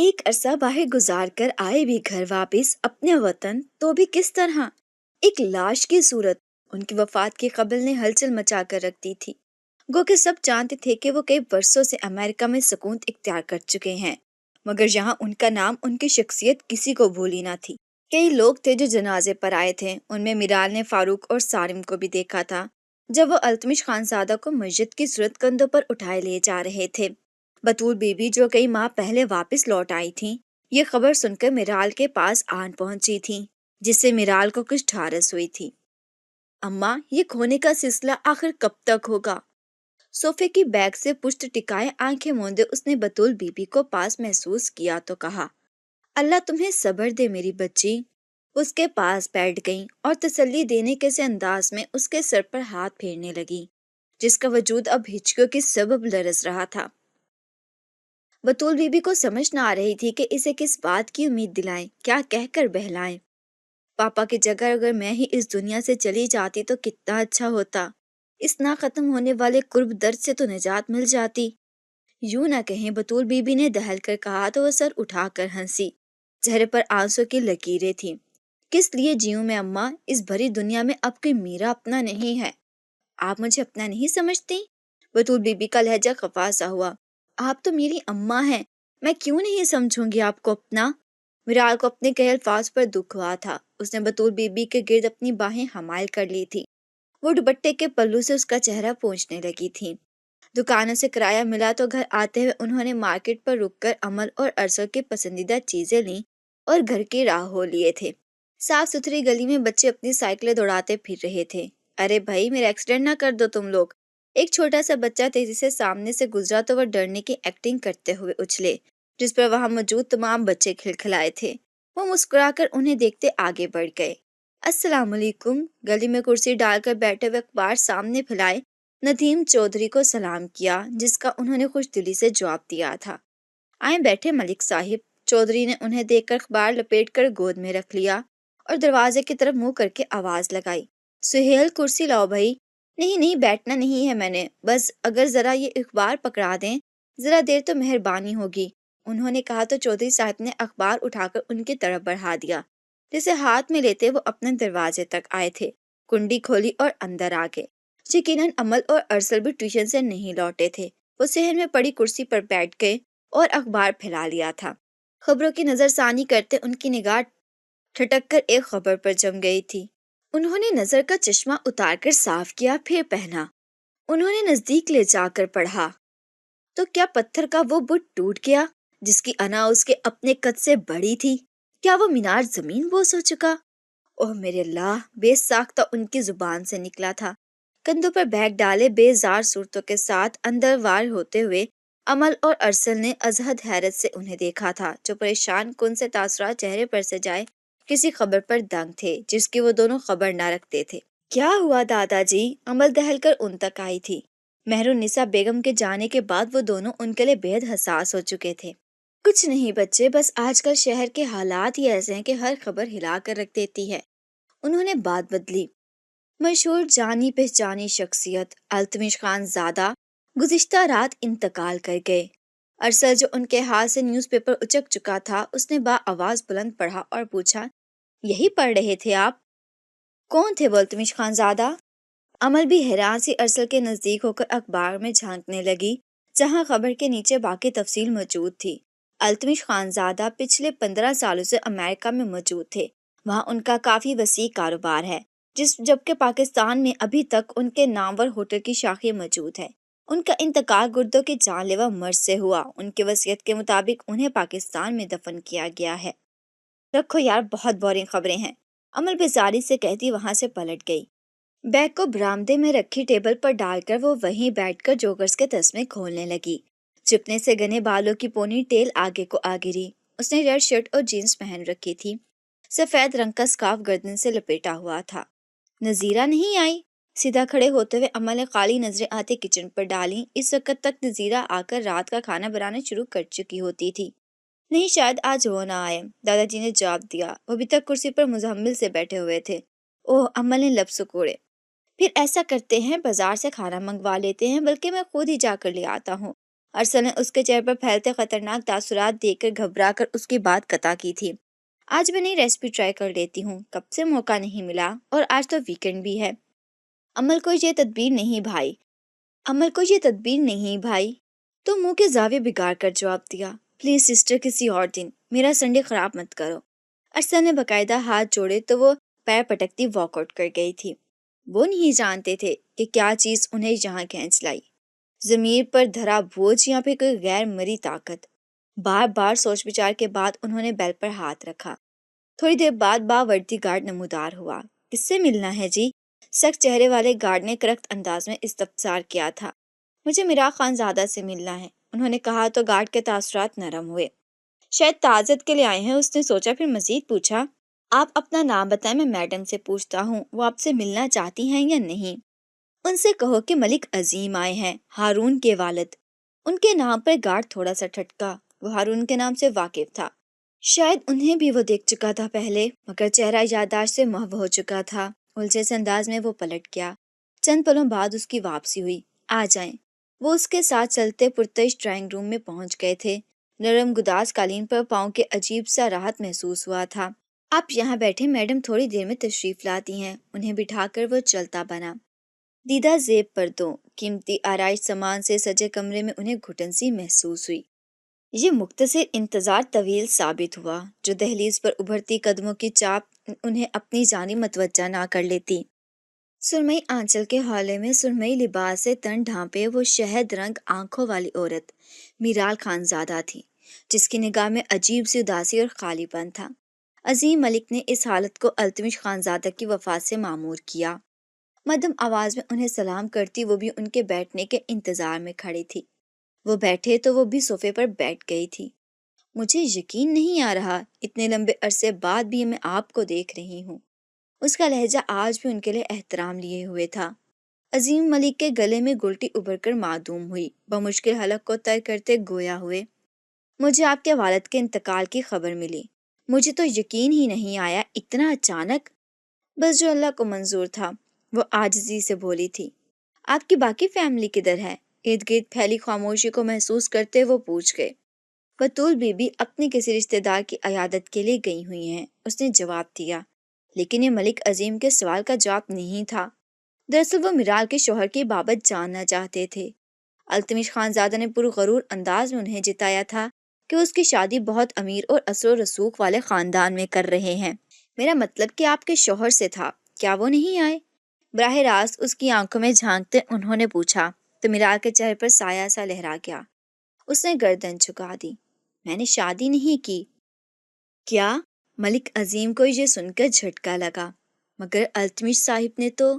ایک عرصہ باہر گزار کر آئے بھی گھر واپس اپنے وطن، تو بھی کس طرح؟ ایک لاش کی صورت ان کی وفات کی خبر نے ہلچل مچا کر رکھ دی تھی۔ گو کہ سب جانتے تھے کہ وہ کئی برسوں سے امریکہ میں سکون اختیار کر چکے ہیں، مگر یہاں ان کا نام، ان کی شخصیت کسی کو بھولی نہ تھی۔ کئی لوگ تھے جو جنازے پر آئے تھے، ان میں میرال نے فاروق اور سالم کو بھی دیکھا تھا جب وہ التمش خانزادہ کو مسجد کی صورت کندھوں پر اٹھائے لے جا رہے تھے۔ بطول بی بی جو کئی ماہ پہلے واپس لوٹ آئی تھیں، یہ خبر سن کر میرال کے پاس آن پہنچی تھیں، جس سے میرال کو کچھ ٹھارس ہوئی تھی۔ اماں، یہ کھونے کا سلسلہ آخر کب تک ہوگا؟ صوفے کی بیگ سے پشت ٹکائے آنکھیں موندے اس نے بطول بی بی کو پاس محسوس کیا تو کہا، اللہ تمہیں صبر دے میری بچی۔ اس کے پاس بیٹھ گئیں اور تسلی دینے کے سے انداز میں اس کے سر پر ہاتھ پھیرنے لگی، جس کا وجود اب ہچکیوں کے سبب لرز رہا تھا۔ بطول بی بی کو سمجھ نہ آ رہی تھی کہ اسے کس بات کی امید دلائیں، کیا کہہ کر بہلائیں۔ پاپا کی جگہ اگر میں ہی اس دنیا سے چلی جاتی تو کتنا اچھا ہوتا، اس نہ ختم ہونے والے قرب درد سے تو نجات مل جاتی۔ یوں نہ کہیں، بطول بی بی نے دہل کر کہا تو وہ سر اٹھا کر ہنسی، چہرے پر آنسوں کی لکیریں تھیں۔ کس لیے جیوں میں اماں؟ اس بھری دنیا میں اب کوئی میرا اپنا نہیں ہے۔ آپ مجھے اپنا نہیں سمجھتی؟ بطول بی بی کا لہجہ خفا سا ہوا۔ آپ تو میری اماں ہیں، میں کیوں نہیں سمجھوں گی آپ کو اپنا؟ میرال کو اپنے کہے الفاظ پر دکھ ہوا تھا۔ اس نے بطول بی بی کے گرد اپنی باہیں حمائل کر لی تھی، وہ دوپٹے کے پلو سے اس کا چہرہ پوچھنے لگی تھی۔ دکانوں سے کرایہ ملا تو گھر آتے ہوئے انہوں نے مارکیٹ پر رک کر امل اور ارسل کی پسندیدہ چیزیں لیں اور گھر کی راہ ہو لیے تھے۔ صاف ستھری گلی میں بچے اپنی سائیکلیں دوڑاتے پھر رہے تھے۔ ارے بھائی، میرا ایکسیڈنٹ نہ کر دو تم لوگ۔ ایک چھوٹا سا بچہ تیزی سے سامنے سے گزرا تو وہ ڈرنے کی ایکٹنگ کرتے ہوئے اچھلے، جس پر وہاں موجود تمام بچے کھلکھلائے تھے۔ وہ مسکرا کر انہیں دیکھتے آگے بڑھ گئے۔ السلام علیکم۔ گلی میں کرسی ڈال کر بیٹھے ہوئے اخبار سامنے پھیلائے ندیم چودھری کو سلام کیا، جس کا انہوں نے خوش دلی سے جواب دیا تھا۔ آئیں بیٹھے ملک صاحب۔ چودھری نے انہیں دیکھ کر اخبار لپیٹ کر گود میں رکھ لیا اور دروازے کی طرف منہ کر کے آواز لگائی، سہیل کرسی لاؤ بھائی۔ نہیں نہیں، بیٹھنا نہیں ہے میں نے، بس اگر ذرا یہ اخبار پکڑا دیں، ذرا دیر تو مہربانی ہوگی، انہوں نے کہا تو چودھری صاحب نے اخبار اٹھا کر ان کی طرف بڑھا دیا، جسے ہاتھ میں لیتے وہ اپنے دروازے تک آئے تھے، کنڈی کھولی اور اندر آ گئے۔ یقیناً عمل اور ارسل بھی ٹیوشن سے نہیں لوٹے تھے۔ وہ صحن میں پڑی کرسی پر بیٹھ گئے اور اخبار پھیلا لیا تھا۔ خبروں کی نظر ثانی کرتے ان کی نگاہ ٹھٹک کر ایک خبر پر جم گئی تھی۔ انہوں نے نظر کا چشمہ اتار کر صاف کیا، پھر پہنا۔ انہوں نے نزدیک لے جا کر پڑھا تو کیا پتھر کا وہ بت ٹوٹ گیا جس کی انا اس کے اپنے قد سے بڑی تھی؟ کیا وہ مینار زمین بوس ہو چکا؟ اوہ میرے اللہ، بے ساختہ ان کی زبان سے نکلا تھا۔ کندھوں پر بیگ ڈالے بے زار صورتوں کے ساتھ اندر وار ہوتے ہوئے عمل اور ارسل نے ازحد حیرت سے انہیں دیکھا تھا، جو پریشان کن سے تاثرات چہرے پر سے جائے کسی خبر پر دنگ تھے جس کی وہ دونوں خبر نہ رکھتے تھے۔ کیا ہوا دادا جی؟ عمل دہل کر ان تک آئی تھی۔ مہرالنساء بیگم کے جانے کے بعد وہ دونوں ان کے لیے بے حد حساس ہو چکے تھے۔ کچھ نہیں بچے، بس آج کل شہر کے حالات ہی ایسے ہیں کہ ہر خبر ہلا کر رکھ دیتی ہے۔ انہوں نے بات بدلی۔ مشہور جانی پہچانی شخصیت التمش خانزادہ گزشتہ رات انتقال کر گئے۔ ارسل جو ان کے ہاتھ سے نیوز پیپر اچک چکا تھا، اس نے با آواز بلند پڑھا اور پوچھا، یہی پڑھ رہے تھے آپ؟ کون تھے وہ التمش خانزادہ؟ عمل بھی حیران سی ارسل کے نزدیک ہو کر اخبار میں جھانکنے لگی، جہاں خبر کے نیچے باقی تفصیل موجود تھی۔ التمش خانزادہ پچھلے 15 سالوں سے امریکہ میں موجود تھے۔ وہاں ان کا کافی وسیع کاروبار ہے، جبکہ پاکستان میں ابھی تک ان کے نامور ہوٹل کی شاخیں موجود ہے۔ ان کا انتقال گردوں کے جان لیوا مرض سے ہوا۔ ان کی وصیت کے مطابق انہیں پاکستان میں دفن کیا گیا ہے۔ رکھو یار، بہت بورنگ خبریں ہیں، عمل بیزاری سے کہتی وہاں سے پلٹ گئی۔ بیگ کو برآمدے میں رکھی ٹیبل پر ڈال کر وہ وہیں بیٹھ کر جوگرز کے تسمے کھولنے لگی۔ چپنے سے گنے بالوں کی پونی ٹیل آگے کو آ گری۔ اس نے ریڈ شرٹ اور جینس پہن رکھی تھی، سفید رنگ کا سکارف گردن سے لپیٹا ہوا تھا۔ نذیرہ نہیں آئی؟ سیدھا کھڑے ہوتے ہوئے عمل نے خالی نظریں آتے کچن پر ڈالیں۔ اس وقت تک نذیرہ آ کر رات کا کھانا بنانا شروع کر چکی ہوتی تھی۔ نہیں، شاید آج وہ نہ آئے، دادا جی نے جواب دیا۔ وہ ابھی تک کرسی پر مزمل سے بیٹھے ہوئے تھے۔ اوہ، عمل نے لب سکوڑے۔ پھر ایسا کرتے ہیں، بازار سے کھانا منگوا لیتے ہیں، بلکہ میں خود ہی جا کر لے آتا ہوں۔ ارسل نے اس کے چہرے پر پھیلتے خطرناک تاثرات دیکھ کر گھبرا کر اس کی بات قطع کی تھی۔ آج میں نئی ریسپی ٹرائی کر لیتی ہوں، کب سے موقع نہیں ملا، اور آج تو ویکنڈ بھی ہے۔ عمل کو یہ تدبیر نہیں بھائی، تو منہ کے زاویے بگاڑ کر جواب دیا۔ پلیز سسٹر، کسی اور دن، میرا سنڈے خراب مت کرو۔ ارسل نے باقاعدہ ہاتھ جوڑے تو وہ پیر پٹکتی واک آؤٹ کر گئی تھی۔ وہ نہیں جانتے تھے کہ کیا چیز انہیں یہاں کھینچ لائی، ضمیر پر دھرا بوجھ یا پھر کوئی غیر مرئی طاقت۔ بار بار سوچ بچار کے بعد انہوں نے بیل پر ہاتھ رکھا۔ تھوڑی دیر بعد باوردی گارڈ نمودار ہوا۔ کس سے ملنا ہے جی؟ سخت چہرے والے گارڈ نے کرخت انداز میں استفسار کیا تھا۔ مجھے میرا خان زادہ سے ملنا ہے، انہوں نے کہا تو گارڈ کے تاثرات نرم ہوئے۔ شاید تعزیت کے لیے آئے ہیں، اس نے سوچا، پھر مزید پوچھا۔ آپ اپنا نام بتائیں، میں میڈم سے پوچھتا ہوں وہ آپ سے ملنا چاہتی ہیں یا نہیں۔ ان سے کہو کہ ملک عظیم آئے ہیں، ہارون کے والد۔ ان کے نام پر گارڈ تھوڑا سا ٹھٹکا، وہ ہارون کے نام سے واقف تھا، شاید انہیں بھی وہ دیکھ چکا تھا پہلے، مگر چہرہ یادداشت سے محو ہو چکا تھا۔ الجھے سے انداز میں وہ پلٹ گیا۔ چند پلوں بعد اس کی واپسی ہوئی۔ آ جائیں۔ وہ اس کے ساتھ چلتے پرتش ڈرائنگ روم میں پہنچ گئے تھے۔ نرم گداز قالین پر پاؤں کے عجیب سا راحت محسوس ہوا تھا۔ آپ یہاں بیٹھے، میڈم تھوڑی دیر میں تشریف لاتی ہیں۔ انہیں بٹھا کر وہ چلتا بنا۔ دیدہ زیب پردوں، قیمتی آرائش سامان سے سجے کمرے میں انہیں گھٹن سی محسوس ہوئی۔ یہ مختصر انتظار طویل ثابت ہوا، جو دہلیز پر ابھرتی قدموں کی چاپ انہیں اپنی جانب متوجہ نہ کر لیتی۔ سرمئی آنچل کے حولے میں سرمئی لباس سے تن ڈھانپے وہ شہد رنگ آنکھوں والی عورت میرال خان زادہ تھی، جس کی نگاہ میں عجیب سی اداسی اور خالی پن تھا۔ عظیم ملک نے اس حالت کو التمش خان زادہ کی وفات سے معمور کیا۔ مدھم آواز میں انہیں سلام کرتی وہ بھی ان کے بیٹھنے کے انتظار میں کھڑی تھی۔ وہ بیٹھے تو وہ بھی صوفے پر بیٹھ گئی تھی۔ مجھے یقین نہیں آ رہا، اتنے لمبے عرصے بعد بھی میں آپ کو دیکھ رہی ہوں۔ اس کا لہجہ آج بھی ان کے لیے احترام لیے ہوئے تھا۔ عظیم ملک کے گلے میں گلٹی ابھر کر معدوم ہوئی، بمشکل حلق کو طے کرتے گویا ہوئے، مجھے آپ کے والد کے انتقال کی خبر ملی، مجھے تو یقین ہی نہیں آیا، اتنا اچانک۔ بس جو اللہ کو منظور تھا، وہ عاجزی سے بولی تھی۔ آپ کی باقی فیملی کدھر ہے؟ ارد گرد پھیلی خاموشی کو محسوس کرتے وہ پوچھ گئے۔ بطول بی بی اپنے کسی رشتہ دار کی عیادت کے لیے گئی ہوئی ہیں، اس نے جواب دیا، لیکن یہ ملک عظیم کے سوال کا جواب نہیں تھا۔ دراصل وہ میرال کے شوہر کی بابت جاننا چاہتے تھے۔ التمش خان زادہ نے پرغرور انداز میں انہیں جتایا تھا کہ اس کی شادی بہت امیر اور اثر و رسوخ والے خاندان میں کر رہے ہیں۔ میرا مطلب کہ آپ کے شوہر سے تھا، کیا وہ نہیں آئے؟ براہ راست اس کی آنکھوں میں جھانکتے انہوں نے پوچھا، تو میرال کے چہرے پر سایہ سا لہرا گیا۔ اس نے گردن جھکا دی۔ میں نے شادی نہیں کی۔ کیا؟ ملک عظیم کو یہ سن کر جھٹکا لگا۔ مگر التمش صاحب نے تو…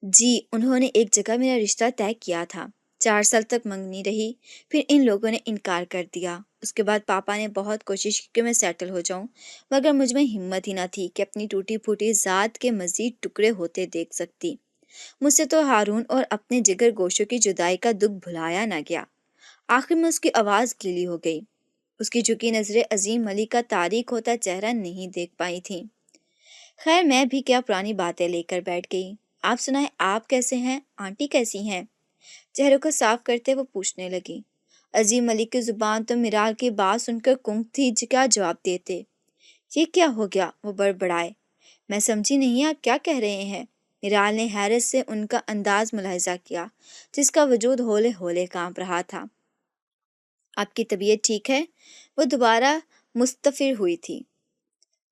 جی، انہوں نے ایک جگہ میرا رشتہ طے کیا تھا، 4 سال تک منگنی رہی، پھر ان لوگوں نے انکار کر دیا۔ اس کے بعد پاپا نے بہت کوشش کی کہ میں سیٹل ہو جاؤں، مگر مجھ میں ہمت ہی نہ تھی کہ اپنی ٹوٹی پھوٹی ذات کے مزید ٹکڑے ہوتے دیکھ سکتی۔ مجھ سے تو ہارون اور اپنے جگر گوشوں کی جدائی کا دکھ بھلایا نہ گیا۔ آخر میں اس کی آواز گیلی ہو گئی۔ اس کی جھکی نظریں عظیم ملک کا تاریک ہوتا چہرہ نہیں دیکھ پائی تھیں۔ خیر، میں بھی کیا پرانی باتیں لے کر بیٹھ گئی۔ آپ سنائیں، آپ کیسے ہیں؟ آنٹی کیسی ہیں؟ چہرے کو صاف کرتے وہ پوچھنے لگی۔ عظیم ملک کی زبان تو میرال کی بات سن کر گنگ تھی، کیا جواب دیتے۔ یہ کیا ہو گیا؟ وہ بڑبڑائے۔ میں سمجھی نہیں، آپ کیا کہہ رہے ہیں؟ میرال نے حیرت سے ان کا انداز ملاحظہ کیا، جس کا وجود ہولے ہولے کانپ رہا تھا۔ آپ کی طبیعت ٹھیک ہے؟ وہ دوبارہ مستفر ہوئی تھی۔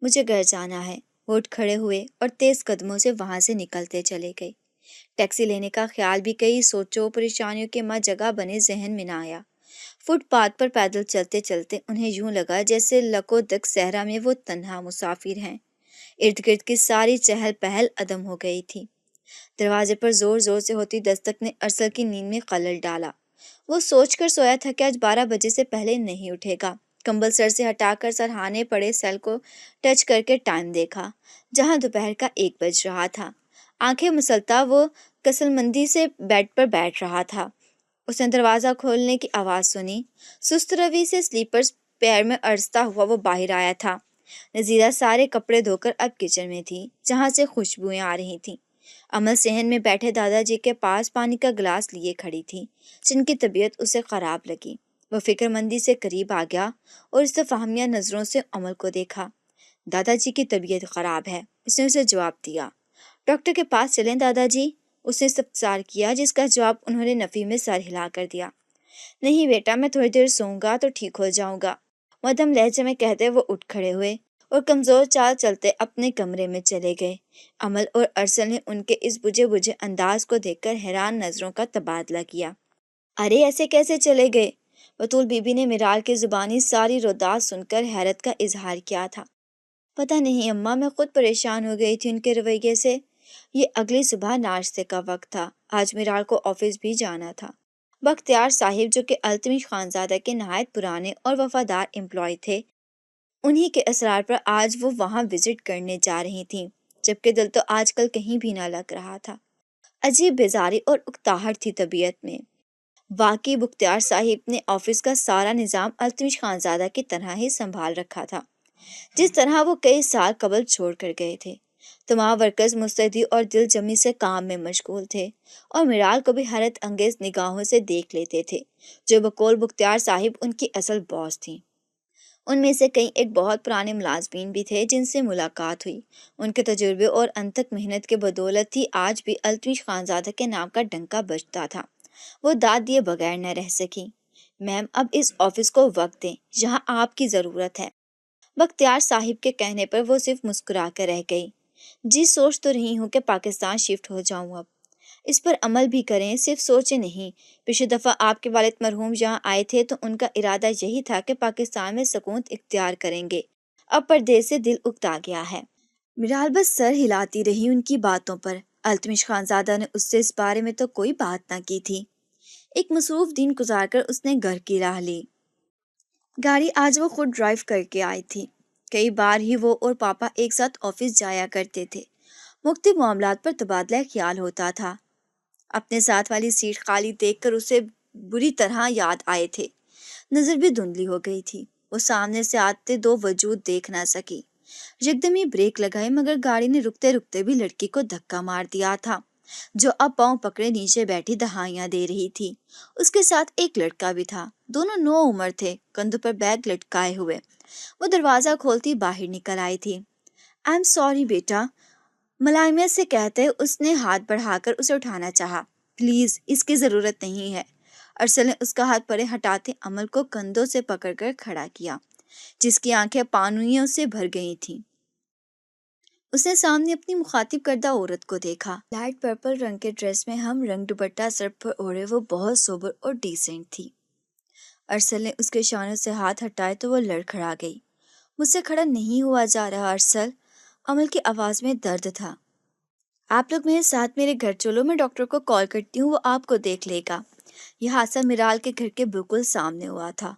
مجھے گھر جانا ہے۔ وہ اٹھ کھڑے ہوئے اور تیز قدموں سے وہاں سے نکلتے چلے گئے۔ ٹیکسی لینے کا خیال بھی کئی سوچوں پریشانیوں کے ماں جگہ بنے ذہن میں نہ آیا۔ فٹ پاتھ پر پیدل چلتے چلتے انہیں یوں لگا جیسے لکو دک صحرا میں وہ تنہا مسافر ہیں۔ ارد گرد کی ساری چہل پہل عدم ہو گئی تھی۔ دروازے پر زور زور سے ہوتی دستک نے ارسل کی نیند میں خلل ڈالا۔ وہ سوچ کر سویا تھا کہ آج 12 بجے سے پہلے نہیں اٹھے گا۔ کمبل سر سے ہٹا کر سرہانے پڑے سیل کو ٹچ کر کے ٹائم دیکھا، جہاں دوپہر کا 1 بج رہا تھا۔ آنکھیں مسلتا وہ کسل مندی سے بیڈ پر بیٹھ رہا تھا۔ اس نے دروازہ کھولنے کی آواز سنی۔ سست روی سے سلیپرز پیر میں ارستا ہوا وہ باہر آیا تھا۔ نذیرہ سارے کپڑے دھو کر اب کچن میں تھی، جہاں سے خوشبوئیں آ رہی تھیں۔ امل صحن میں بیٹھے دادا جی کے پاس پانی کا گلاس لیے کھڑی تھی، جن کی طبیعت اسے خراب لگی۔ وہ فکر مندی سے قریب آ گیا اور استفہامیہ نظروں سے امل کو دیکھا۔ دادا جی کی طبیعت خراب ہے، اس نے اسے جواب دیا۔ ڈاکٹر کے پاس چلیں دادا جی، اس نے استفسار کیا، جس کا جواب انہوں نے نفی میں سر ہلا کر دیا۔ نہیں بیٹا، میں تھوڑی دیر سوؤں گا تو ٹھیک ہو جاؤں گا، مدھم لہجے میں کہتے وہ اٹھ کھڑے ہوئے اور کمزور چال چلتے اپنے کمرے میں چلے گئے۔ امل اور ارسل نے ان کے اس بجھے بجھے انداز کو دیکھ کر حیران نظروں کا تبادلہ کیا۔ ارے ایسے کیسے چلے گئے؟ بطول بی بی نے میرال کی زبانی ساری روداد سن کر حیرت کا اظہار کیا تھا۔ پتہ نہیں اماں، میں خود پریشان ہو گئی تھی ان کے رویے سے۔ یہ اگلی صبح ناشتے کا وقت تھا، آج میرال کو آفس بھی جانا تھا۔ بختیار صاحب جو کہ التمش خانزادہ کے نہایت پرانے اور وفادار امپلائی تھے، انہی کے اصرار پر آج وہ وہاں وزٹ کرنے جا رہی تھیں، جبکہ دل تو آج کل کہیں بھی نہ لگ رہا تھا۔ عجیب بیزاری اور اکتاہٹ تھی طبیعت میں۔ واقعی بختیار صاحب نے آفس کا سارا نظام التمش خانزادہ کی طرح ہی سنبھال رکھا تھا، جس طرح وہ کئی سال قبل چھوڑ کر گئے تھے۔ تمام ورکرز مستعدی اور دل جمی سے کام میں مشغول تھے اور میرال کو بھی حیرت انگیز نگاہوں سے دیکھ لیتے تھے، جو بقول بختیار صاحب ان کی اصل باس تھیں۔ ان میں سے کئی ایک بہت پرانے ملازمین بھی تھے جن سے ملاقات ہوئی۔ ان کے تجربے اور انتھک محنت کے بدولت ہی آج بھی التمش خانزادہ کے نام کا ڈنکا بجتا تھا۔ وہ داد دیے بغیر نہ رہ سکی۔ میم، اب اس آفس کو وقت دیں، یہاں آپ کی ضرورت ہے۔ بختیار صاحب کے کہنے پر وہ صرف مسکرا کر رہ گئی۔ جی سوچ تو رہی ہوں کہ پاکستان شفٹ ہو جاؤں، اب اس پر عمل بھی کریں، صرف سوچیں نہیں۔ پچھلی دفعہ آپ کے والد مرحوم یہاں آئے تھے تو ان کا ارادہ یہی تھا کہ پاکستان میں سکون اختیار کریں گے، اب پردیس سے دل اکتا گیا ہے۔ میرال بس سر ہلاتی رہی ان کی باتوں پر۔ التمش خانزادہ نے اس سے اس بارے میں تو کوئی بات نہ کی تھی۔ ایک مصروف دن گزار کر اس نے گھر کی راہ لی۔ گاڑی آج وہ خود ڈرائیو کر کے آئی تھی۔ کئی بار ہی وہ اور پاپا ایک ساتھ آفس جایا کرتے تھے۔ مختلف معاملات پر تبادلہ خیال ہوتا تھا۔ اپنے ساتھ والی سیٹ خالی دیکھ کر اسے بری طرح یاد آئے تھے۔ نظر بھی دھندلی ہو گئی تھی۔ وہ سامنے سے آتے دو وجود دیکھ نہ سکی۔ یکدم ہی بریک لگائی، مگر گاڑی نے رکتے رکتے بھی لڑکی کو دھکا مار دیا تھا، جو اب پاؤں پکڑے نیچے بیٹھی دہائیاں دے رہی تھی۔ اس کے ساتھ ایک لڑکا بھی تھا، دونوں نو عمر تھے، کندھوں پر بیگ لٹکائے ہوئے۔ وہ دروازہ کھولتی باہر نکل آئی تھی۔ آئی ایم سوری بیٹا، ملائمیت سے کہتے اس نے ہاتھ بڑھا کر اسے اٹھانا چاہا۔ پلیز، اس کی ضرورت نہیں ہے۔ ارسل نے اس کا ہاتھ پرے ہٹاتے عمل کو کندھوں سے پکڑ کر کھڑا کیا، جس کی آنکھیں پانوئیوں سے بھر گئی تھیں۔ اس نے سامنے اپنی مخاطب کردہ عورت کو دیکھا۔ لائٹ پرپل رنگ کے ڈریس میں ہم رنگ دوپٹہ سر پر اوڑھے وہ بہت سوبر اور ڈیسنٹ تھی۔ ارسل نے اس کے شانوں سے ہاتھ ہٹائے تو وہ لڑکھڑا گئی۔ مجھ سے کھڑا نہیں ہوا جا رہا ارسل، عمل کی آواز میں درد تھا۔ آپ لوگ میرے ساتھ میرے گھر چلو، میں ڈاکٹر کو کال کرتی ہوں، وہ آپ کو دیکھ لے گا۔ یہ حادثہ میرال کے گھر کے بالکل سامنے ہوا تھا۔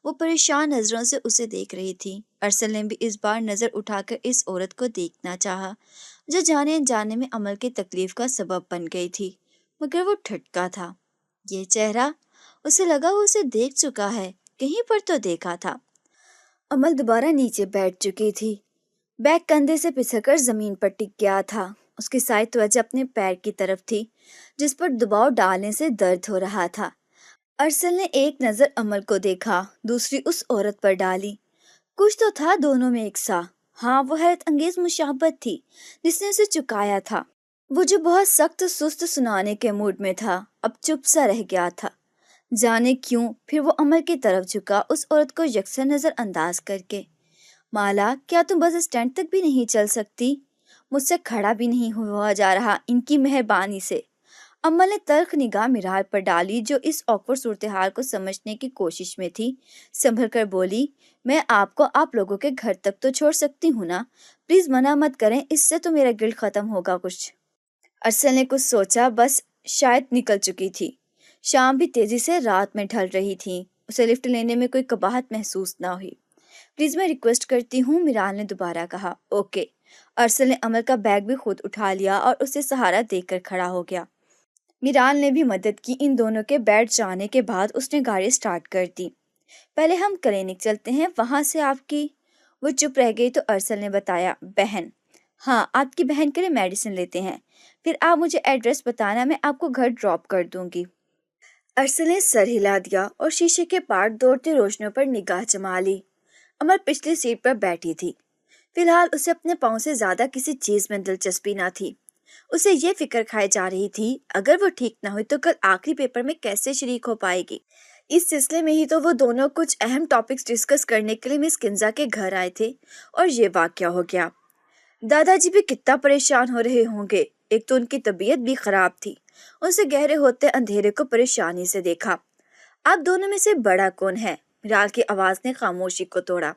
وہ پریشان نظروں سے اسے دیکھ رہی تھی۔ ارسل نے بھی اس بار نظر اٹھا کر اس عورت کو دیکھنا چاہا، جو جانے انجانے میں عمل کی تکلیف کا سبب بن گئی تھی، مگر وہ ٹھٹکا تھا۔ یہ چہرہ، اسے لگا وہ اسے دیکھ چکا ہے، کہیں پر تو دیکھا تھا۔ عمل دوبارہ نیچے بیٹھ چکی تھی۔ بیگ کندھے سے پھسل کر زمین پر ٹک گیا تھا۔ اس کی ساری توجہ اپنے پیر کی طرف تھی، جس پر دباؤ ڈالنے سے درد ہو رہا تھا۔ ارسل نے ایک نظر عمل کو دیکھا، دوسری اس عورت پر ڈالی۔ کچھ تو تھا دونوں میں یکساں۔ ہاں، وہ حیرت انگیز مشابہت تھی جس نے اسے چکایا تھا۔ وہ جو بہت سخت سست سنانے کے موڈ میں تھا، اب چپ سا رہ گیا تھا۔ جانے کیوں پھر وہ عمل کی طرف جھکا، اس عورت کو یکسر نظر انداز کر کے۔ مالا، کیا تم بس اسٹینڈ تک بھی نہیں چل سکتی؟ مجھ سے کھڑا بھی نہیں ہوا جا رہا ان کی مہربانی سے۔ عمل نے تلخ نگاہ میرال پر ڈالی، جو اس آکورڈ صورتحال کو سمجھنے کی کوشش میں تھی۔ سنبھل کر بولی، میں آپ کو آپ لوگوں کے گھر تک تو چھوڑ سکتی ہوں نا، پلیز منع مت کریں، اس سے تو میرا گلٹ ختم ہوگا کچھ۔ ارسل نے کچھ سوچا، بس شاید نکل چکی تھی۔ شام بھی تیزی سے رات میں ڈھل رہی تھی۔ اسے لفٹ لینے میں کوئی قباحت محسوس نہ ہوئی۔ پلیز میں ریکویسٹ کرتی ہوں، میرال نے دوبارہ کہا۔ اوکے۔ ارسل نے عمل کا بیگ بھی خود اٹھا لیا اور اسے سہارا دے کر کھڑا ہو گیا۔ میرال نے بھی مدد کی۔ ان دونوں کے بیٹھ جانے کے بعد اس نے گاڑی سٹارٹ کر دی۔ پہلے ہم کلینک چلتے ہیں، وہاں سے آپ کی… وہ چپ رہ گئی تو ارسل نے بتایا، بہن ہاں، آپ کی بہن کے لیے میڈیسن لیتے ہیں، پھر آپ مجھے ایڈریس بتانا، میں آپ کو گھر ڈراپ کر دوں گی۔ ارسل نے سر ہلا دیا اور شیشے کے پار دوڑتی روشنیوں پر نگاہ جما لی۔ امر پچھلی سیٹ پر بیٹھی تھی۔ فی الحال اسے اپنے پاؤں سے زیادہ کسی چیز میں دلچسپی نہ تھی۔ اسے یہ فکر کھائی جا رہی تھی اگر وہ ٹھیک نہ ہوئی تو کل آخری پیپر میں کیسے شریک ہو پائے گی۔ اس سلسلے میں ہی تو وہ دونوں کچھ اہم ٹاپکس ڈسکس کرنے کے لیے مس کنزا کے گھر آئے تھے اور یہ واقعہ ہو گیا۔ دادا جی بھی کتنا پریشان ہو رہے ہوں گے، ایک تو ان کی طبیعت بھی خراب تھی۔ ان سے گہرے ہوتے اندھیرے کو پریشانی سے دیکھا۔ آپ دونوں میں سے بڑا کون ہے؟ میرال کی آواز نے خاموشی کو توڑا۔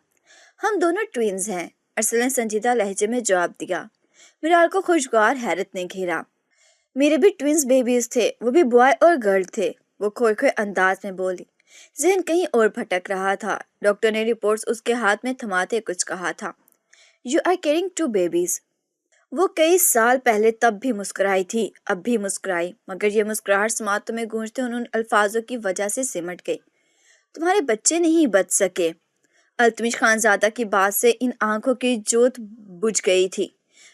ہم دونوں ٹوینز ہیں، ارسل نے سنجیدہ لہجے میں جواب دیا۔ میرال کو خوشگوار حیرت نے گھیرا۔ میرے بھی ٹوینز بیبیز تھے، وہ بھی بوائے اور گرل تھے، وہ کھوئے کھوئے انداز میں بولی۔ ذہن کہیں اور بھٹک رہا تھا۔ ڈاکٹر نے رپورٹس اس کے ہاتھ میں تھماتے کچھ کہا تھا۔ You are caring to babies. وہ کئی سال پہلے تب بھی مسکرائی تھی، اب بھی مسکرائی، مگر یہ مسکراہٹ سماعتوں میں گونجتے ان الفاظوں کی وجہ سے سمٹ گئی۔ تمہارے بچے نہیں بچ سکے۔ التمش خانزادہ کی بات سے ان آنکھوں کی جوت بجھ گئی تھی،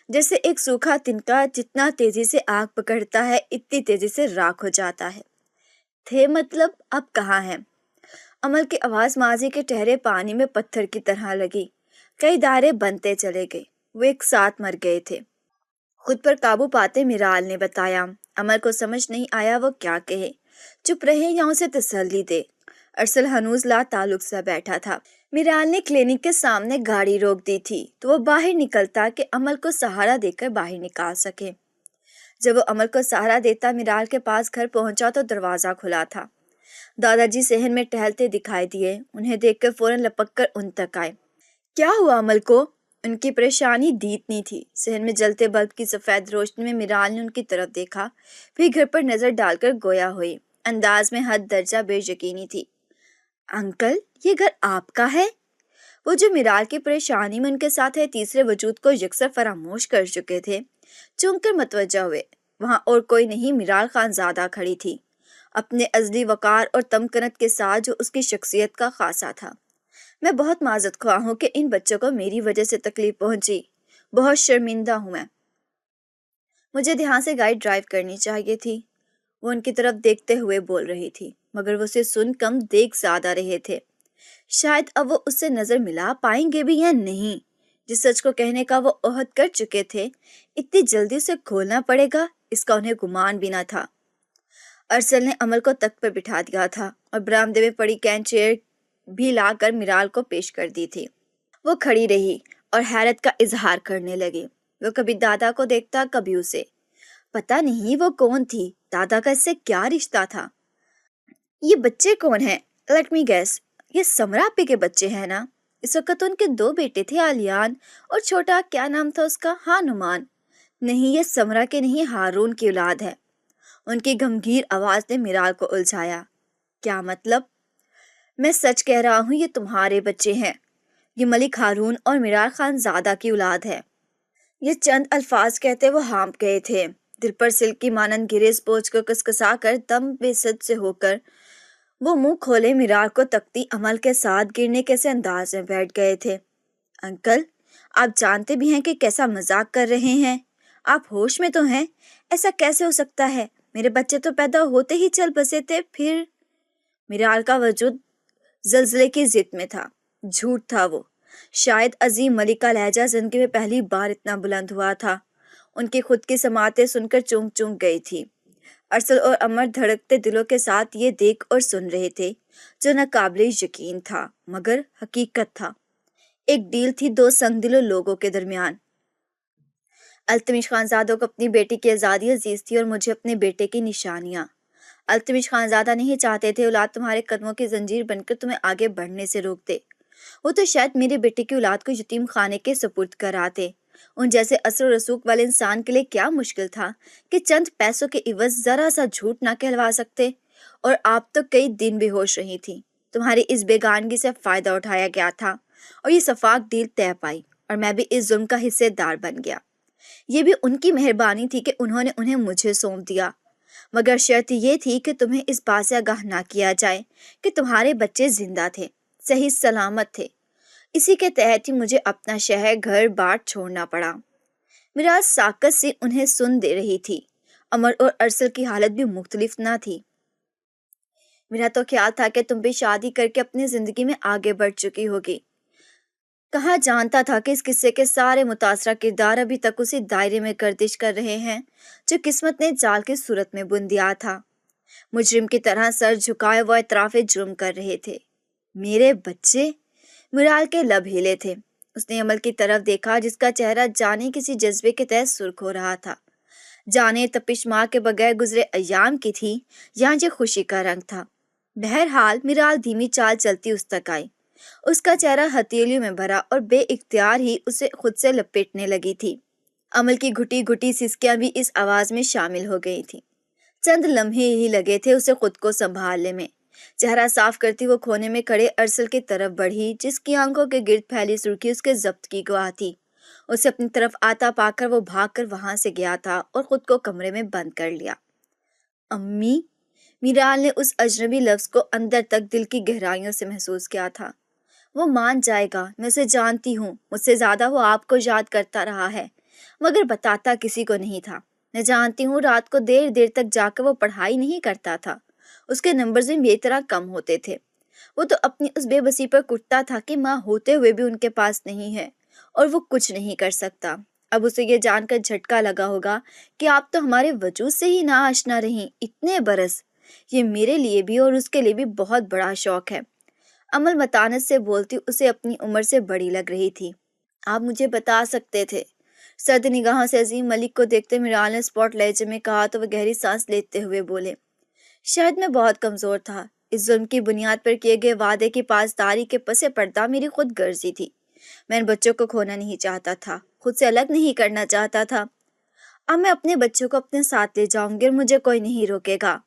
جیسے ایک سوکھا تنکا جتنا تیزی سے آگ پکڑتا ہے اتنی تیزی سے راکھ ہو جاتا ہے۔ تھے مطلب اب کہاں ہیں؟ عمل کی آواز ماضی کے ٹھہرے پانی میں پتھر کی طرح لگی۔ کئی دائرے بنتے چلے گئے، وہ ایک ساتھ مر گئے تھے۔ خود پر قابو پاتے میرال نے بتایا۔ عمل کو سمجھ نہیں آیا وہ کیا کہے، چپ رہے یا اسے تسلی دے۔ ارسل ہنوز لا تعلق سا بیٹھا تھا۔ میرال نے کلینک کے سامنے گاڑی روک دی تھی تو وہ باہر نکلتا کہ عمل کو سہارا دے کر باہر نکال سکے۔ جب وہ عمل کو سہارا دیتا میرال کے پاس گھر پہنچا تو دروازہ کھلا تھا۔ دادا جی صحن میں ٹہلتے دکھائی دیے، انہیں دیکھ کر فوراً لپک کر ان تک آئے۔ کیا ہوا عمل کو؟ ان کی پریشانی دیتنی تھی۔ صحن میں جلتے بلب کی سفید روشنی میں میرال نے ان کی طرف دیکھا، پھر گھر پر نظر ڈال کر گویا ہوئی، انداز میں حد درجہ بے یقینی تھی۔ انکل، یہ گھر آپ کا ہے؟ وہ جو میرال کی پریشانی میں ان کے ساتھ ہے تیسرے وجود کو یکسر فراموش کر چکے تھے، چونک کر متوجہ ہوئے۔ وہاں اور کوئی نہیں، میرال خانزادہ کھڑی تھی، اپنے ازلی وقار اور تمکنت کے ساتھ جو اس کی شخصیت کا خاصہ تھا۔ میں بہت معذرت خواہ ہوں کہ ان بچوں کو میری وجہ سے تکلیف پہنچی، بہت شرمندہ ہوں میں۔ مجھے دھیان سے گاڑی ڈرائیو کرنی چاہیے تھی۔ وہ ان کی طرف دیکھتے ہوئے بول رہی تھی، مگر وہ اسے سن کم دیکھ زیادہ رہے تھے۔ شاید اب وہ اس سے نظر ملا پائیں گے بھی یا نہیں۔ جس سچ کو کہنے کا وہ عہد کر چکے تھے، اتنی جلدی اسے کھولنا پڑے گا، اس کا انہیں گمان بھی نہ تھا۔ ارسل نے عمل کو تخت پر بٹھا دیا تھا اور برآمدے میں پڑی کین چیئر بھی لا کر میرال کو پیش کر دی تھی۔ وہ کھڑی رہی اور حیرت کا اظہار کرنے لگی۔ وہ کبھی دادا کو دیکھتا، کبھی اسے۔ پتہ نہیں وہ کون تھی، دادا کا اس سے کیا رشتہ تھا۔ یہ بچے کون ہیں؟ لیٹ می گیس، یہ سمرا آپے کے بچے ہیں نا؟ اس وقت ان کے دو بیٹے تھے، آلیان اور چھوٹا کیا نام تھا اس کا، ہاں نعمان۔ نہیں، یہ سمرا کے نہیں، ہارون کی اولاد ہے۔ ان کی گمگیر آواز نے میرال کو الجھایا۔ کیا مطلب؟ میں سچ کہہ رہا ہوں، یہ تمہارے بچے ہیں۔ یہ ملک ہارون اور میرال خان زادہ کی اولاد ہے۔ یہ چند الفاظ کہتے وہ ہانپ گئے تھے، دل پر سلک کی مانند گریز پہنچ کر کسکسا کر دم بے صد سے ہو کر وہ منہ کھولے میرال کو تکتی عمل کے ساتھ گرنے کیسے انداز میں بیٹھ گئے تھے۔ انکل، آپ جانتے بھی ہیں کہ کیسا مذاق کر رہے ہیں۔ آپ ہوش میں تو ہیں؟ ایسا کیسے ہو سکتا ہے؟ میرے بچے تو پیدا ہوتے ہی چل بسے تھے۔ پھر میرال کا وجود زلزلے کی ضد میں تھا۔ جھوٹ تھا وہ۔ شاید عظیم ملک کا لہجہ زندگی میں پہلی بار اتنا بلند ہوا تھا۔ ان کی خود کی سماعتیں سن کر چونک چونک گئی تھی۔ ارسل اور عمر دھڑکتے دلوں کے ساتھ یہ دیکھ اور سن رہے تھے جو ناقابل یقین تھا مگر حقیقت تھا۔ ایک ڈیل تھی دو سنگ دلوں لوگوں کے درمیان۔ التمش خانزادوں کو اپنی بیٹی کی آزادی عزیز تھی اور مجھے اپنے بیٹے کی نشانیاں۔ التمش خانزادہ نہیں چاہتے تھے اولاد تمہارے قدموں کی زنجیر بن کر تمہیں آگے بڑھنے سے روک دے۔ وہ تو شاید میرے بیٹے کی اولاد کو یتیم خانے کے سپرد کر آتے۔ ان جیسے اثر و رسوخ والے انسان کے لیے کیا مشکل تھا کہ چند پیسوں کے عوض ذرا سا جھوٹ نہ کہلوا سکتے۔ اور آپ تو کئی دن بے ہوش رہی تھی، تمہاری اس بیگانگی سے فائدہ اٹھایا گیا تھا اور یہ شفاق ڈیل طے پائی اور میں بھی اس ظلم کا حصے دار بن گیا۔ یہ بھی ان کی مہربانی تھی کہ انہوں نے انہیں مجھے سونپ دیا، مگر شرط یہ تھی کہ تمہیں اس بات سے آگاہ نہ کیا جائے کہ تمہارے بچے زندہ تھے، صحیح سلامت تھے۔ اسی کے تحت ہی مجھے اپنا شہر گھر بار چھوڑنا پڑا۔ میراث ساکت سے انہیں سن دے رہی تھی۔ امر اور ارسل کی حالت بھی مختلف نہ تھی۔ میرا تو خیال تھا کہ تم بھی شادی کر کے اپنی زندگی میں آگے بڑھ چکی ہوگی۔ کہاں جانتا تھا کہ اس قصے کے سارے متاثرہ کردار ابھی تک اسی دائرے میں گردش کر رہے ہیں جو قسمت نے جال کی صورت میں بن دیا تھا۔ مجرم کی طرح سر جھکائے وہ اعتراف جرم کر رہے تھے۔ میرے بچے؟ مرال کے لب ہلے تھے۔ اس نے عمل کی طرف دیکھا جس کا چہرہ جانے کسی جذبے کے تحت سرخ ہو رہا تھا۔ جانے تپش ماں کے بغیر گزرے ایام کی تھی یا یہ خوشی کا رنگ تھا۔ بہرحال مرال دھیمی چال چلتی اس تک آئی۔ اس کا چہرہ ہتھیلیوں میں بھرا اور بے اختیار ہی اسے خود سے لپیٹنے لگی تھی۔ عمل کی گھٹی گھٹی سسکیاں بھی اس آواز میں شامل ہو گئی تھیں۔ چند لمحے ہی لگے تھے اسے خود کو سنبھالنے میں۔ چہرہ صاف کرتی وہ کونے میں کھڑے ارسل کی طرف بڑھی جس کی آنکھوں کے گرد پھیلی سرخی اس کے ضبط کی گواہ تھی۔ اسے اپنی طرف آتا پا کر وہ بھاگ کر وہاں سے گیا تھا اور خود کو کمرے میں بند کر لیا۔ امی؟ میرال نے اس اجنبی لفظ کو اندر تک دل کی گہرائیوں سے محسوس کیا تھا۔ وہ مان جائے گا، میں اسے جانتی ہوں، مجھ سے زیادہ وہ آپ کو یاد کرتا رہا ہے مگر بتاتا کسی کو نہیں تھا۔ میں جانتی ہوں رات کو دیر دیر تک جا کر وہ پڑھائی نہیں کرتا تھا، اس کے نمبرز بھی بے طرح کم ہوتے تھے۔ وہ تو اپنی اس بے بسی پر کٹتا تھا کہ ماں ہوتے ہوئے بھی ان کے پاس نہیں ہے اور وہ کچھ نہیں کر سکتا۔ اب اسے یہ جان کر جھٹکا لگا ہوگا کہ آپ تو ہمارے وجود سے ہی ناآشنا رہیں اتنے برس۔ یہ میرے لیے بھی اور اس کے لیے بھی بہت بڑا شوق ہے۔ عمل متانت سے بولتی اسے اپنی عمر سے بڑی لگ رہی تھی۔ آپ مجھے بتا سکتے تھے۔ سرد نگاہوں سے عظیم ملک کو دیکھتے میرال نے اسپاٹ لہجے میں کہا تو وہ گہری سانس لیتے ہوئے بولے، شاید میں بہت کمزور تھا۔ اس ظلم کی بنیاد پر کیے گئے وعدے کی پاسداری کے پس پردہ میری خود غرضی تھی۔ میں ان بچوں کو کھونا نہیں چاہتا تھا، خود سے الگ نہیں کرنا چاہتا تھا۔ اب میں اپنے بچوں کو اپنے ساتھ لے جاؤں گی اور مجھے کوئی نہیں روکے گا۔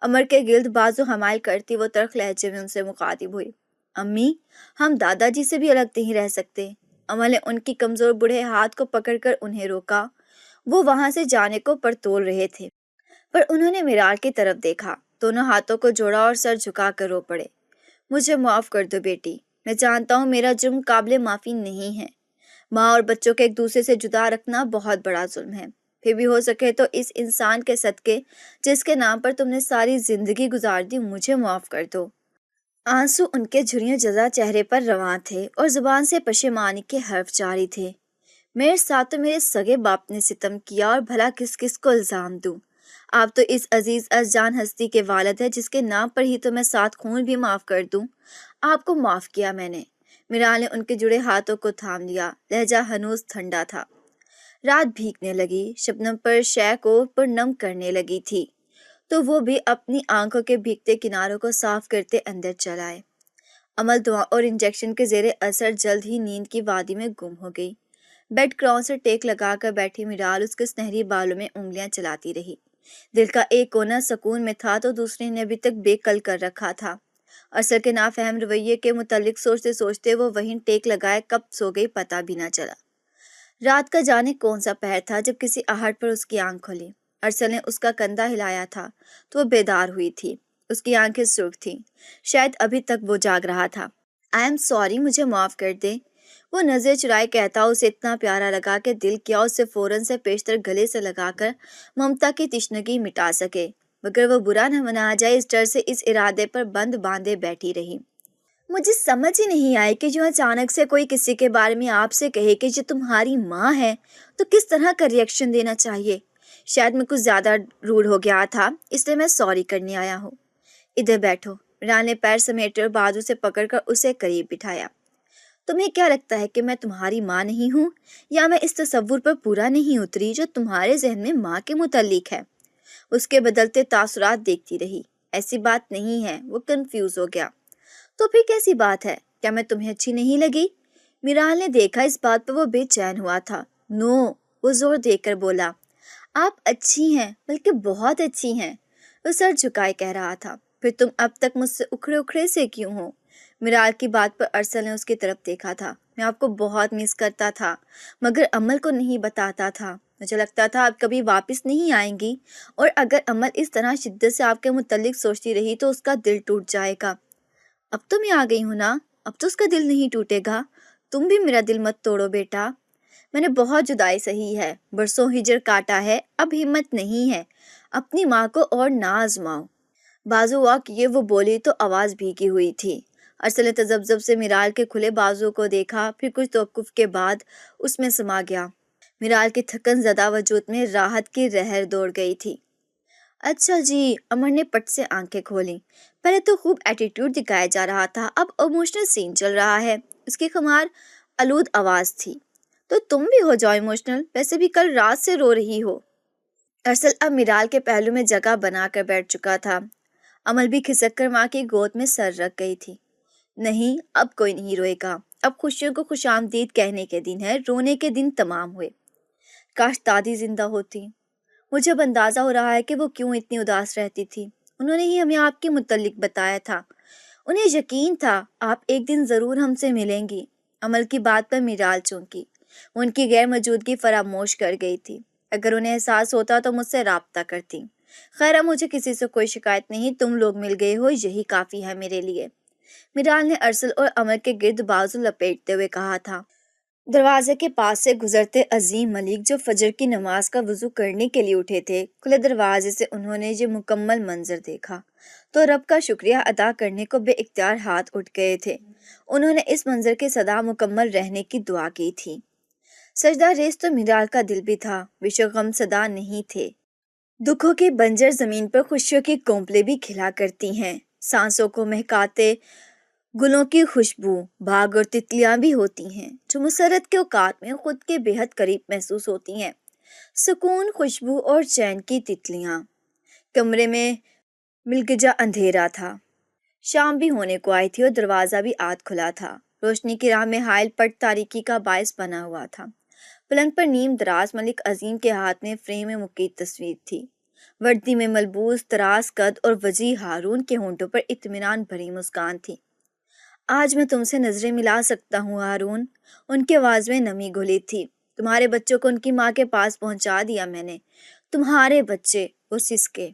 امر کے گرد بازو حمائل کرتی وہ تلخ لہجے میں ان سے مخاطب ہوئی، امی ہم دادا جی سے بھی الگ نہیں رہ سکتے۔ عمل نے ان کی کمزور بوڑھے ہاتھ کو پکڑ کر انہیں روکا۔ وہ وہاں سے جانے کو پرتول رہے تھے پر انہوں نے میرال کی طرف دیکھا، دونوں ہاتھوں کو جوڑا اور سر جھکا کر رو پڑے۔ مجھے معاف کر دو بیٹی، میں جانتا ہوں میرا جرم قابل معافی نہیں ہے۔ ماں اور بچوں کے ایک دوسرے سے جدا رکھنا بہت بڑا ظلم ہے، پھر بھی ہو سکے تو اس انسان کے صدقے جس کے نام پر تم نے ساری زندگی گزار دی مجھے معاف کر دو۔ آنسو ان کے جھریوں جزا چہرے پر رواں تھے اور زبان سے پشیمانی کے حرف جاری تھے۔ میرے ساتھ تو میرے سگے باپ نے ستم کیا اور بھلا کس کس کو الزام دوں؟ آپ تو اس عزیز از جان ہستی کے والد ہے جس کے نام پر ہی تو میں 7 خون بھی معاف کر دوں۔ آپ کو معاف کیا میں نے۔ میرال نے ان کے جڑے ہاتھوں کو تھام لیا، لہجہ ہنوز ٹھنڈا تھا۔ رات بھیگنے لگی، شبنم پر شے کو پرنم کرنے لگی تھی تو وہ بھی اپنی آنکھوں کے بھیگتے کناروں کو صاف کرتے اندر چل آئے۔ عمل دعا اور انجیکشن کے زیر اثر جلد ہی نیند کی وادی میں گم ہو گئی۔ بیڈ کراؤن سے ٹیک لگا کر بیٹھی میرال اس کے سنہری بالوں میں انگلیاں چلاتی رہی۔ دل کا ایک کونا سکون میں تھا تو دوسرے نے ابھی تک بے کل کر رکھا تھا۔ ارسل کے نافہم رویے کے متعلق سوچتے سوچتے وہ وہیں ٹیک لگائے کب سو گئی پتہ بھی نہ چلا۔ رات کا جانے کون سا پہر تھا جب کسی آہٹ پر اس کی آنکھ کھلی۔ ارسل نے اس کا کندھا ہلایا تھا تو وہ بیدار ہوئی تھی۔ اس کی آنکھیں سرخ تھیں، شاید ابھی تک وہ جاگ رہا تھا۔ آئی ایم سوری، مجھے معاف کر دے، وہ نظر چرائے کہتا۔ اسے اتنا پیارا لگا کہ دل کیا اسے فوراً سے پیشتر گلے سے لگا کر ممتا کی تشنگی مٹا سکے مگر وہ برا نہ منا جائے اس ڈر سے اس ارادے پر بند باندھے بیٹھی رہی۔ مجھے سمجھ ہی نہیں آئی کہ جو اچانک سے کوئی کسی کے بارے میں آپ سے کہے کہ یہ تمہاری ماں ہے تو کس طرح کا ری ایکشن دینا چاہیے۔ شاید میں کچھ زیادہ روڈ ہو گیا تھا اس لیے میں سوری کرنے آیا ہوں۔ ادھر بیٹھو۔ میرال نے پیر سمیٹے اور بازو سے پکڑ کر اسے قریب بٹھایا۔ تمہیں کیا لگتا ہے کہ میں تمہاری ماں نہیں ہوں یا میں اس تصور پر پورا نہیں اتری جو تمہارے ذہن میں ماں کے متعلق ہے؟ اس کے بدلتے تاثرات دیکھتی رہی۔ ایسی بات نہیں ہے، وہ کنفیوز ہو گیا۔ تو پھر کیسی بات ہے؟ کیا میں تمہیں اچھی نہیں لگی؟ میرال نے دیکھا اس بات پر وہ بے چین ہوا تھا۔ نو، وہ زور دے کر بولا، آپ اچھی ہیں، بلکہ بہت اچھی ہیں۔ وہ سر جھکائے کہہ رہا تھا، پھر تم اب تک مجھ سے اکھڑے اکھڑے سے کیوں ہو؟ میرال کی بات پر ارسل نے اس کی طرف دیکھا تھا۔ میں آپ کو بہت مس کرتا تھا مگر عمل کو نہیں بتاتا تھا۔ مجھے لگتا تھا آپ کبھی واپس نہیں آئیں گی اور اگر عمل اس طرح شدت سے آپ کے متعلق سوچتی رہی تو اس کا دل ٹوٹ جائے گا۔ اب تو میں آ گئی ہوں نا، اب تو اس کا دل نہیں ٹوٹے گا۔ تم بھی میرا دل مت توڑو بیٹا۔ میں نے بہت جدائی سہی ہے، برسوں ہجر کاٹا ہے، اب ہمت نہیں ہے، اپنی ماں کو اور نہ آزماؤ۔ بازو وا کیے وہ بولی تو آواز بھیگی ہوئی تھی۔ ارسل نے تذبذب سے میرال کے کھلے بازو کو دیکھا، پھر کچھ توقف کے بعد اس میں سما گیا۔ میرال کی تھکن زدہ وجود میں راحت کی لہر دوڑ گئی تھی۔ اچھا جی، امر نے پٹ سے آنکھیں کھولیں۔ پہلے تو خوب ایٹیٹیوڈ دکھایا جا رہا تھا، اب ایموشنل سین چل رہا ہے۔ اس کی خمار آلود آواز تھی۔ تو تم بھی ہو جاؤ ایموشنل، ویسے بھی کل رات سے رو رہی ہو۔ ارسل اب میرال کے پہلو میں جگہ بنا کر بیٹھ چکا تھا۔ امل بھی کھسک کر ماں کی گود میں سر رکھ گئی تھی۔ نہیں، اب کوئی نہیں روئے گا، اب خوشیوں کو خوش آمدید کہنے کے دن ہے، رونے کے دن تمام ہوئے۔ کاش دادی زندہ ہوتی۔ مجھے اب اندازہ ہو رہا ہے کہ وہ کیوں اتنی اداس رہتی تھی۔ انہوں نے ہی ہمیں آپ کے متعلق بتایا تھا، انہیں یقین تھا آپ ایک دن ضرور ہم سے ملیں گی۔ عمل کی بات پر میرال چونکی، وہ ان کی غیر موجودگی فراموش کر گئی تھی۔ اگر انہیں احساس ہوتا تو مجھ سے رابطہ کرتی۔ خیر اب مجھے کسی سے کوئی شکایت نہیں، تم لوگ مل گئے ہو، یہی کافی ہے میرے لیے۔ میرال نے ارسل اور عمر کے گرد بازو لپیٹتے ہوئے کہا تھا۔ دروازے کے پاس سے گزرتے عظیم ملک جو فجر کی نماز کا وضو کرنے کے لیے اٹھے تھے، کھلے دروازے سے انہوں نے یہ مکمل منظر دیکھا تو رب کا شکریہ ادا کرنے کو بے اختیار ہاتھ اٹھ گئے تھے۔ انہوں نے اس منظر کے سدا مکمل رہنے کی دعا کی تھی۔ سجدہ ریز تو میرال کا دل بھی تھا، بے غم صدا نہیں تھے۔ دکھوں کی بنجر زمین پر خوشیوں کی کونپلیں بھی کھلا کرتی ہیں، سانسوں کو مہکاتے گلوں کی خوشبو، بھاگ اور تتلیاں بھی ہوتی ہیں جو مسرت کے اوقات میں خود کے بے حد قریب محسوس ہوتی ہیں۔ سکون، خوشبو اور چین کی تتلیاں۔ کمرے میں ملگجا اندھیرا تھا، شام بھی ہونے کو آئی تھی اور دروازہ بھی آدھ کھلا تھا، روشنی کی راہ میں حائل پٹ تاریکی کا باعث بنا ہوا تھا۔ پلنگ پر نیم دراز ملک عظیم کے ہاتھ میں فریم میں مقید تصویر تھی۔ وردی میں ملبوس دراز قد اور وجیح ہارون کے ہونٹوں پر اطمینان بھری مسکان تھی۔ آج میں تم سے نظریں ملا سکتا ہوں ہارون، ان کی آواز میں نمی گھلی تھی۔ تمہارے بچوں کو ان کی ماں کے پاس پہنچا دیا میں نے۔ تمہارے بچے، وہ سسکے۔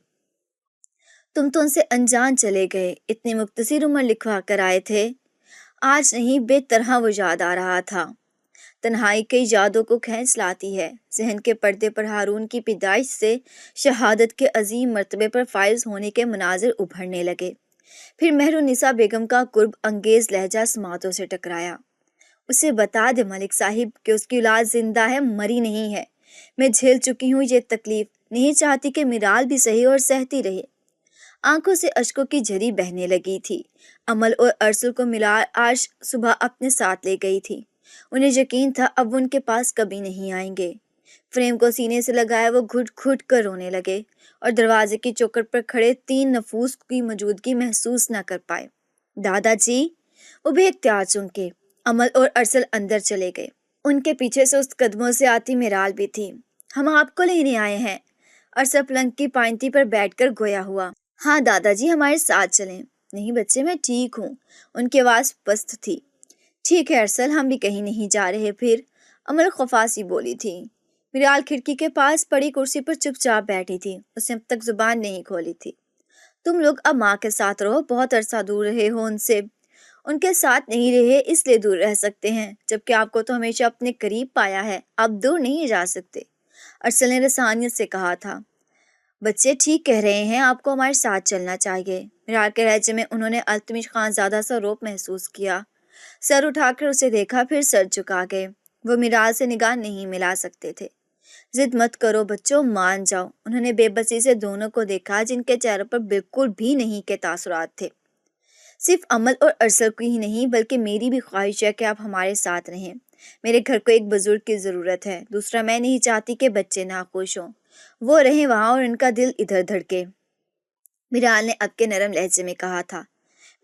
تم تو ان سے انجان چلے گئے، اتنی مختصر عمر لکھوا کر آئے تھے۔ آج نہیں، بے طرح وہ یاد آ رہا تھا۔ تنہائی کئی یادوں کو کھینچ لاتی ہے۔ ذہن کے پردے پر ہارون کی پیدائش سے شہادت کے عظیم مرتبے پر فائز ہونے کے مناظر ابھرنے لگے۔ پھر مہرالنساء بیگم کا قرب انگیز لہجہ سماعتوں سے ٹکرایا۔ اسے بتا دے ملک صاحب کہ اس کی اولاد زندہ ہے، مری نہیں ہے۔ میں جھیل چکی ہوں یہ تکلیف، نہیں چاہتی کہ میرال بھی سہے اور سہتی رہے۔ آنکھوں سے اشکوں کی جھری بہنے لگی تھی۔ عمل اور ارسل کو میرال آج صبح اپنے ساتھ لے گئی تھی۔ انہیں یقین تھا اب وہ ان کے پاس کبھی نہیں آئیں گے۔ فریم کو سینے سے لگائے وہ گھٹ گھٹ کر رونے لگے اور دروازے کی چوکھٹ پر کھڑے 3 نفوس کی موجودگی محسوس نہ کر پائے۔ دادا جی، وہ بے اختیار چونکے عمل اور ارسل اندر چلے گئے۔ ان کے پیچھے سے اس قدموں سے آتی میرال بھی تھی۔ ہم آپ کو لینے آئے ہیں۔ ارسل پلنگ کی پائنتی پر بیٹھ کر گویا ہوا۔ ہاں دادا جی، ہمارے ساتھ چلیں۔ نہیں بچے، میں ٹھیک ہوں۔ ان کی آواز پست تھی۔ ٹھیک ہے ارسل، ہم بھی کہیں نہیں جا رہے پھر، عمل خفاسی بولی تھی۔ میرال کھڑکی کے پاس پڑی کرسی پر چپ چاپ بیٹھی تھی، اس نے اب تک زبان نہیں کھولی تھی۔ تم لوگ اب ماں کے ساتھ رہو، بہت عرصہ دور رہے ہو ان سے۔ ان کے ساتھ نہیں رہے اس لیے دور رہ سکتے ہیں، جبکہ آپ کو تو ہمیشہ اپنے قریب پایا ہے، آپ دور نہیں جا سکتے۔ ارسل نے رسانیت سے کہا تھا۔ بچے ٹھیک کہہ رہے ہیں، آپ کو ہمارے ساتھ چلنا چاہیے۔ میرال کے لہجے میں انہوں نے التمش خانزادہ سا روپ محسوس کیا۔ سر اٹھا کر اسے دیکھا، پھر سر جھکا گئے۔ وہ میرال سے نگاہ نہیں ملا سکتے تھے۔ ضد مت کرو بچوں، مان جاؤ۔ انہوں نے بے بسی سے دونوں کو دیکھا جن کے چہروں پر بالکل بھی نہیں کے تاثرات تھے۔ صرف عمل اور ارسل کی ہی نہیں بلکہ میری بھی خواہش ہے کہ آپ ہمارے ساتھ رہیں۔ میرے گھر کو ایک بزرگ کی ضرورت ہے، دوسرا میں نہیں چاہتی کہ بچے ناخوش ہوں، وہ رہیں وہاں اور ان کا دل ادھر دھڑکے۔ میرال نے اب کے نرم لہجے میں کہا تھا۔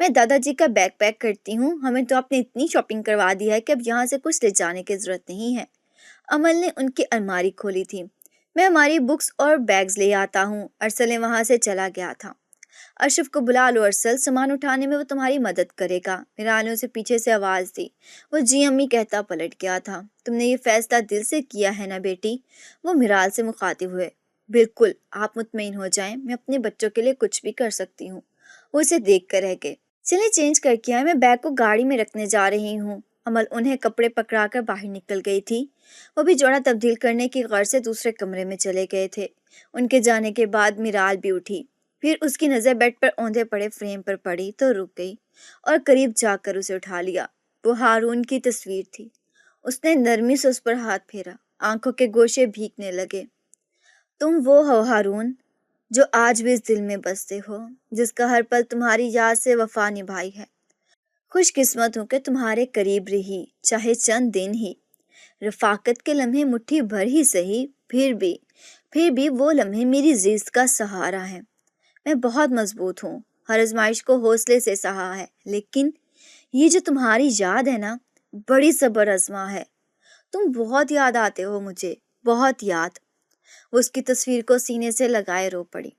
میں دادا جی کا بیگ پیک کرتی ہوں، ہمیں تو آپ نے اتنی شاپنگ کروا دی ہے کہ اب یہاں سے کچھ لے جانے کی ضرورت نہیں ہے۔ عمل نے ان کی الماری کھولی تھی۔ میں ہماری بکس اور بیگز لے آتا ہوں۔ ارسل نے وہاں سے چلا گیا تھا۔ اشرف کو بلا لو ارسل، سامان اٹھانے میں وہ تمہاری مدد کرے گا۔ میرال نے اسے پیچھے سے آواز دی۔ وہ جی امی کہتا پلٹ گیا تھا۔ تم نے یہ فیصلہ دل سے کیا ہے نا بیٹی؟ وہ میرال سے مخاطب ہوئے۔ بالکل، آپ مطمئن ہو جائیں، میں اپنے بچوں کے لیے کچھ بھی کر سکتی ہوں۔ وہ اسے دیکھ کر رہ گئے۔ چلیں چینج کر کے آئے، میں بیگ کو گاڑی میں رکھنے جا رہی ہوں۔ امل انہیں کپڑے پکڑا کر باہر نکل گئی تھی۔ وہ بھی جوڑا تبدیل کرنے کی غرض سے دوسرے کمرے میں چلے گئے تھے۔ ان کے جانے کے بعد میرال بھی اٹھی، پھر اس کی نظر بیڈ پر اوندھے پڑے فریم پر پڑی تو رک گئی اور قریب جا کر اسے اٹھا لیا۔ وہ ہارون کی تصویر تھی۔ اس نے نرمی سے اس پر ہاتھ پھیرا، آنکھوں کے گوشے بھیگنے لگے۔ تم وہ ہو ہارون جو آج بھی اس دل میں بستے ہو، جس کا ہر پل تمہاری یاد سے وفا نبھائی ہے۔ خوش قسمت ہوں کہ تمہارے قریب رہی، چاہے چند دن ہی، رفاقت کے لمحے مٹھی بھر ہی سہی، پھر بھی وہ لمحے میری زیست کا سہارا ہے۔ میں بہت مضبوط ہوں، ہر آزمائش کو حوصلے سے سہا ہے، لیکن یہ جو تمہاری یاد ہے نا، بڑی صبر آزما ہے۔ تم بہت یاد آتے ہو مجھے، بہت یاد۔ وہ اس کی تصویر کو سینے سے لگائے رو پڑی۔